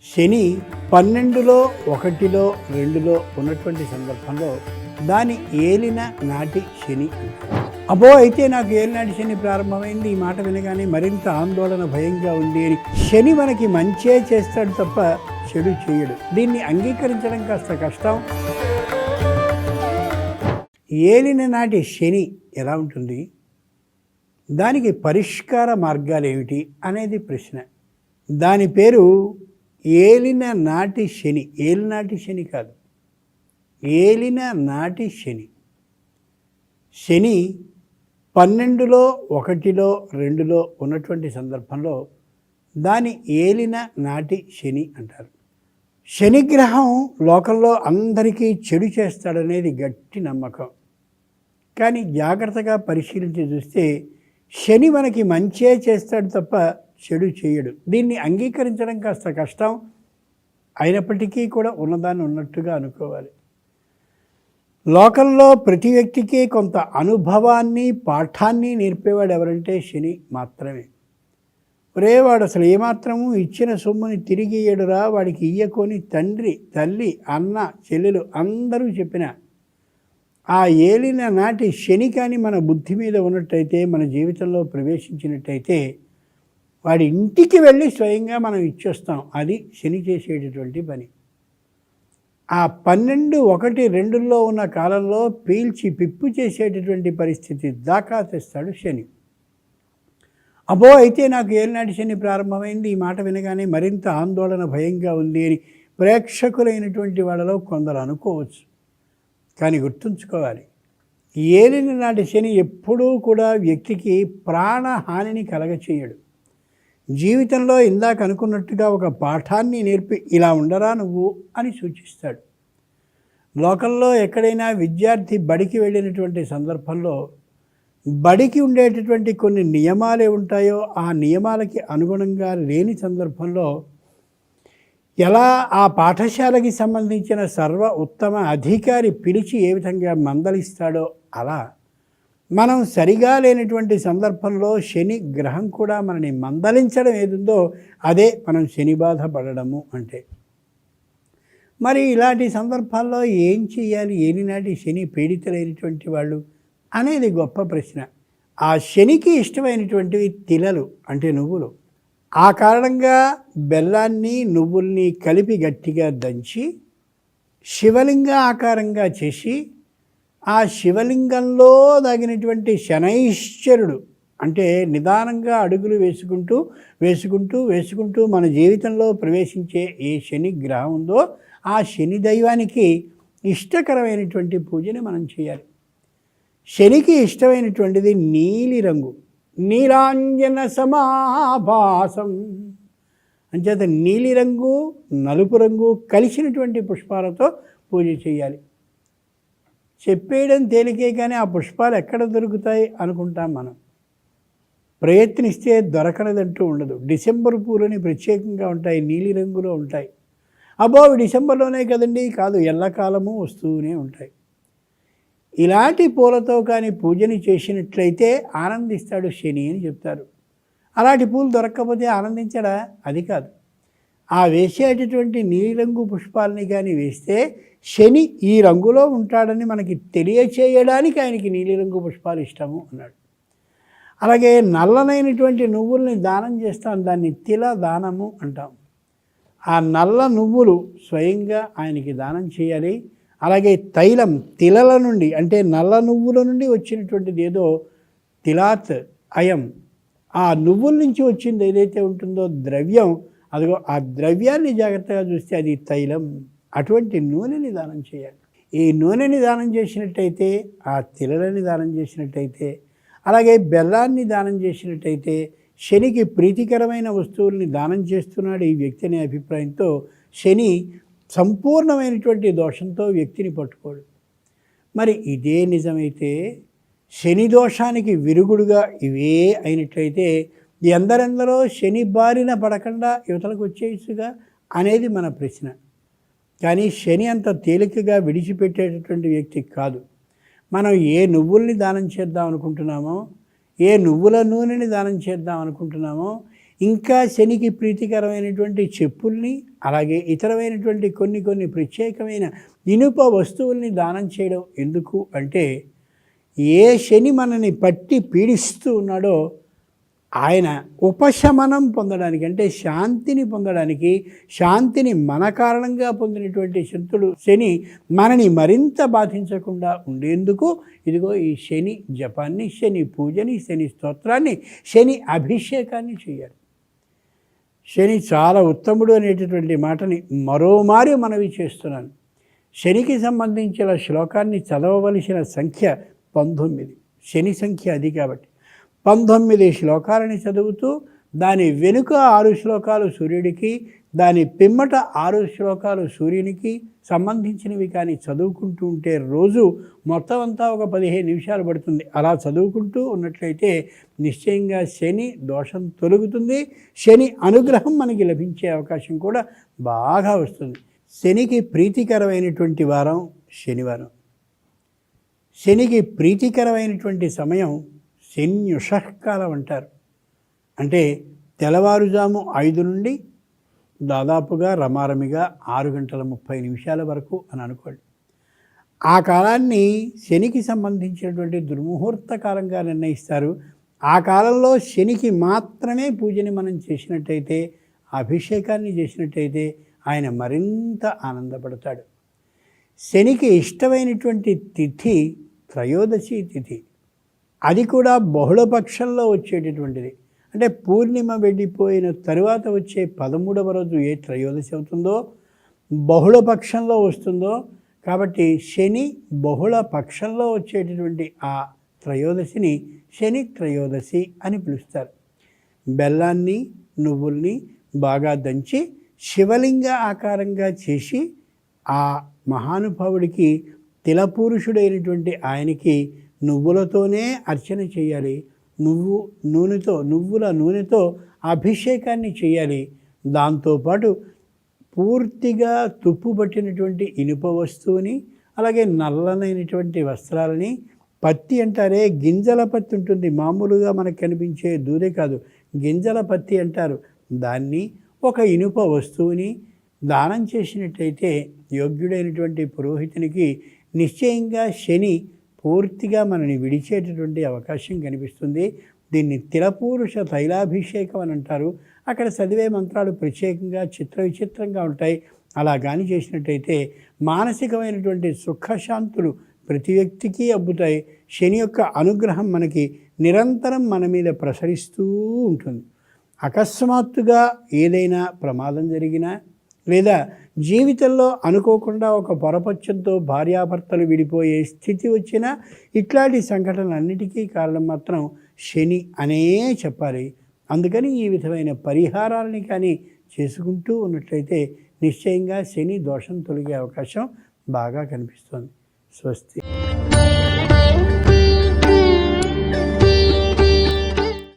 శని 12లో 1లో 2లో ఉన్నటువంటి సందర్భంలో దాని ఏలిన నాటి శని అంటారు. అబ్బో అయితే నాకు ఏలినాటి శని ప్రారంభమైంది, ఈ మాట వినగానే మరింత ఆందోళన భయంగా ఉంది అని. శని మనకి మంచే చేస్తాడు తప్ప చెడు చేయడు. దీన్ని అంగీకరించడం కాస్త కష్టం. ఏలిన నాటి శని ఎలా ఉంటుంది, దానికి పరిష్కార మార్గాలు ఏమిటి అనేది ప్రశ్న. దాని పేరు ఏలిన నాటి శని. ఏలినాటి శని కాదు, ఏలిన నాటి శని. శని 12లో 1లో 2లో ఉన్నటువంటి సందర్భంలో దాని ఏలిన నాటి శని అంటారు. శనిగ్రహం లోకంలో అందరికీ చెడు చేస్తాడనేది గట్టి నమ్మకం. కానీ జాగ్రత్తగా పరిశీలించి చూస్తే శని మనకి మంచే చేస్తాడు తప్ప చెడు చేయడు. దీన్ని అంగీకరించడం కాస్త కష్టం. అయినప్పటికీ కూడా ఉన్నదాన్ని ఉన్నట్టుగా అనుకోవాలి. లోకంలో ప్రతి వ్యక్తికి కొంత అనుభవాన్ని పాఠాన్ని నేర్పేవాడు ఎవరంటే శని మాత్రమే. వాడు అసలు ఏమాత్రము ఇచ్చిన సొమ్ముని తిరిగి ఇయ్యడురా, వాడికి ఇయ్యకొని తండ్రి, తల్లి, అన్న, చెల్లెలు అందరూ చెప్పిన ఆ ఏలిన నాటి శని కానీ మన బుద్ధి మీద ఉన్నట్టయితే, మన జీవితంలో ప్రవేశించినట్టయితే వాడి ఇంటికి వెళ్ళి స్వయంగా మనం ఇచ్చేస్తాం. అది శని చేసేటటువంటి పని. ఆ 12, 1, 2లో ఉన్న కాలంలో పీల్చి పిప్పు చేసేటటువంటి పరిస్థితి దాకా తెస్తాడు శని. అబ్బో అయితే నాకు ఏలినాటి శని ప్రారంభమైంది, ఈ మాట వినగానే మరింత ఆందోళన భయంగా ఉంది అని ప్రేక్షకులైనటువంటి వాళ్ళలో కొందరు అనుకోవచ్చు. కానీ గుర్తుంచుకోవాలి, ఏలిన నాటి శని ఎప్పుడూ కూడా వ్యక్తికి ప్రాణహానిని కలగచేయడు. జీవితంలో ఇందాక అనుకున్నట్టుగా ఒక పాఠాన్ని నేర్పి ఇలా ఉండరా నువ్వు అని సూచిస్తాడు. లోకంలో ఎక్కడైనా విద్యార్థి బడికి వెళ్ళినటువంటి సందర్భంలో బడికి ఉండేటటువంటి కొన్ని నియమాలే ఉంటాయో ఆ నియమాలకి అనుగుణంగా లేని సందర్భంలో ఎలా ఆ పాఠశాలకి సంబంధించిన సర్వ ఉత్తమ అధికారి పిలిచి ఏ విధంగా మందలిస్తాడో అలా మనం సరిగా లేనటువంటి సందర్భంలో శని గ్రహం కూడా మనని మందలించడం ఏదుందో అదే మనం శని బాధ పడడము అంటే. మరి ఇలాంటి సందర్భాల్లో ఏం చేయాలి, ఏలినాటి శని పీడితులైనటువంటి వాళ్ళు అనేది గొప్ప ప్రశ్న. ఆ శనికి ఇష్టమైనటువంటివి తిలలు అంటే నువ్వులు. ఆ కారణంగా బెల్లాన్ని నువ్వుల్ని కలిపి గట్టిగా దంచి శివలింగ ఆకారంగా చేసి ఆ శివలింగంలో దాగినటువంటి శనైశ్చరుడు అంటే నిదానంగా అడుగులు వేసుకుంటూ వేసుకుంటూ వేసుకుంటూ మన జీవితంలో ప్రవేశించే ఏ శని గ్రహం ఉందో ఆ శని దైవానికి ఇష్టకరమైనటువంటి పూజని మనం చేయాలి. శనికి ఇష్టమైనటువంటిది నీలి రంగు, నీలాంజన సమాభాసం. అంచేత నీలిరంగు నలుపు రంగు కలిసినటువంటి పుష్పాలతో పూజ చేయాలి. చెప్పేయడం తేలికే, కానీ ఆ పుష్పాలు ఎక్కడ దొరుకుతాయి అనుకుంటాం మనం. ప్రయత్నిస్తే దొరకనదంటూ ఉండదు. డిసెంబర్ పూలని ప్రత్యేకంగా ఉంటాయి, నీలిరంగులో ఉంటాయి. అబ్బో డిసెంబర్లోనే కదండి, కాదు, ఎల్లకాలము వస్తూనే ఉంటాయి. ఇలాంటి పూలతో కానీ పూజని చేసినట్లయితే ఆనందిస్తాడు శని అని చెప్తారు. అలాంటి పూలు దొరక్కపోతే ఆనందించడా? అది కాదు. ఆ వేసేటటువంటి నీలిరంగు పుష్పాలని కానీ వేస్తే శని ఈ రంగులో ఉంటాడని మనకి తెలియచేయడానికి ఆయనకి నీలిరంగు పుష్పాలు ఇష్టము అన్నాడు. అలాగే నల్లనైనటువంటి నువ్వుల్ని దానం చేస్తాం, దాన్ని తిల దానము అంటాం. ఆ నల్ల నువ్వులు స్వయంగా ఆయనకి దానం చేయాలి. అలాగే తైలం తిలల నుండి అంటే నల్ల నువ్వుల నుండి వచ్చినటువంటిది ఏదో తిలాత్ అయం, ఆ నువ్వుల నుంచి వచ్చింది ఏదైతే ఉంటుందో ద్రవ్యం, అదిగో ఆ ద్రవ్యాన్ని జాగ్రత్తగా చూస్తే అది తైలం. అటువంటి నూనెని దానం చేయాలి. ఈ నూనెని దానం చేసినట్టయితే, ఆ తిలలని దానం చేసినట్టయితే, అలాగే బెల్లాన్ని దానం చేసినట్టయితే శనికి ప్రీతికరమైన వస్తువుల్ని దానం చేస్తున్నాడు ఈ వ్యక్తి అనే అభిప్రాయంతో శని సంపూర్ణమైనటువంటి దోషంతో వ్యక్తిని పట్టుకోడు. మరి ఇదే నిజమైతే శని దోషానికి విరుగుడుగా ఇవే అయినట్లయితే ఎందరెందరో శని బారిన పడకుండా యువతలకు వచ్చేయచ్చుగా అనేది మన ప్రశ్న. కానీ శని అంత తేలికగా విడిచిపెట్టేటటువంటి వ్యక్తి కాదు. మనం ఏ నువ్వుల్ని దానం చేద్దాం అనుకుంటున్నామో, ఏ నువ్వుల నూనెని దానం చేద్దాం అనుకుంటున్నామో, ఇంకా శనికి ప్రీతికరమైనటువంటి చెప్పుల్ని అలాగే ఇతరమైనటువంటి కొన్ని ప్రత్యేకమైన ఇనుప వస్తువుల్ని దానం చేయడం ఎందుకు అంటే, ఏ శని మనని పట్టి పీడిస్తూ ఉన్నాడో ఆయన ఉపశమనం పొందడానికి, అంటే శాంతిని పొందడానికి, శాంతిని మన కారణంగా పొందినటువంటి శని మనని మరింత బాధించకుండా ఉండేందుకు ఇదిగో ఈ శని జపాన్ని, శని పూజని, శని స్తోత్రాన్ని, శని అభిషేకాన్ని చేయాలి. శని చాలా ఉత్తముడు అనేటటువంటి మాటని మరోమారు మనవి చేస్తున్నాను. శనికి సంబంధించిన శ్లోకాన్ని చదవవలసిన సంఖ్య 19. శని సంఖ్య అది కాబట్టి 19 శ్లోకాలని చదువుతూ దాని వెనుక 6 శ్లోకాలు సూర్యుడికి, దాని పిమ్మట 6 శ్లోకాలు సూర్యునికి సంబంధించినవి కానీ చదువుకుంటూ ఉంటే రోజు మొత్తం అంతా ఒక 15 నిమిషాలు పడుతుంది. అలా చదువుకుంటూ ఉన్నట్లయితే నిశ్చయంగా శని దోషం తొలగుతుంది. శని అనుగ్రహం మనకి లభించే అవకాశం కూడా బాగా వస్తుంది. శనికి ప్రీతికరమైనటువంటి వారం శనివారం. శనికి ప్రీతికరమైనటువంటి సమయం శన్యుషకాలం అంటారు. అంటే తెల్లవారుజాము 5 నుండి దాదాపుగా రమారమిగా 6 గంటల 30 నిమిషాల వరకు అని అనుకోండి. ఆ కాలాన్ని శనికి సంబంధించినటువంటి దుర్ముహూర్త కాలంగా నిర్ణయిస్తారు. ఆ కాలంలో శనికి మాత్రమే పూజని మనం చేసినట్టయితే, అభిషేకాన్ని చేసినట్టయితే ఆయన మరింత ఆనందపడతాడు. శనికి ఇష్టమైనటువంటి తిథి త్రయోదశి తిథి. అది కూడా బహుళపక్షంలో వచ్చేటటువంటిది. అంటే పూర్ణిమ వెళ్ళిపోయిన తరువాత వచ్చే 13వ రోజు ఏ త్రయోదశి అవుతుందో బహుళపక్షంలో వస్తుందో, కాబట్టి శని బహుళ పక్షంలో వచ్చేటటువంటి ఆ త్రయోదశిని శని త్రయోదశి అని పిలుస్తారు. బెల్లాన్ని, నువ్వుల్ని బాగా దంచి శివలింగ ఆకారంగా చేసి ఆ మహానుభావుడికి, తిలపురుషుడైనటువంటి ఆయనకి నువ్వులతోనే అర్చన చేయాలి. నువ్వుల నూనెతో అభిషేకాన్ని చేయాలి. దాంతోపాటు పూర్తిగా తుప్పు పట్టినటువంటి ఇనుప వస్తువుని, అలాగే నల్లనైనటువంటి వస్త్రాలని, పత్తి అంటారే గింజల పత్తి ఉంటుంది, మామూలుగా మనకు కనిపించే దూదే కాదు, గింజల పత్తి అంటారు. దాన్ని, ఒక ఇనుప వస్తువుని దానం చేసినట్టయితే యోగ్యుడైనటువంటి పురోహితునికి నిశ్చయంగా శని పూర్తిగా మనని విడిచేటటువంటి అవకాశం కనిపిస్తుంది. దీన్ని తిలపూరుష తైలాభిషేకం అని అంటారు. అక్కడ చదివే మంత్రాలు ప్రత్యేకంగా విచిత్రంగా ఉంటాయి. అలా కానీ చేసినట్టయితే మానసికమైనటువంటి సుఖశాంతులు ప్రతి వ్యక్తికి అబ్బుతాయి. శని యొక్క అనుగ్రహం మనకి నిరంతరం మన మీద ప్రసరిస్తూ ఉంటుంది. అకస్మాత్తుగా ఏదైనా ప్రమాదం జరిగినా, లేదా జీవితంలో అనుకోకుండా ఒక పొరపచ్చంతో భార్యాభర్తలు విడిపోయే స్థితి వచ్చినా, ఇట్లాంటి సంఘటనలన్నిటికీ కారణం మాత్రం శని అనే చెప్పాలి. అందుకని ఈ విధమైన పరిహారాలని కానీ చేసుకుంటూ ఉన్నట్లయితే నిశ్చయంగా శని దోషం తొలగే అవకాశం బాగా కనిపిస్తుంది. స్వస్తి.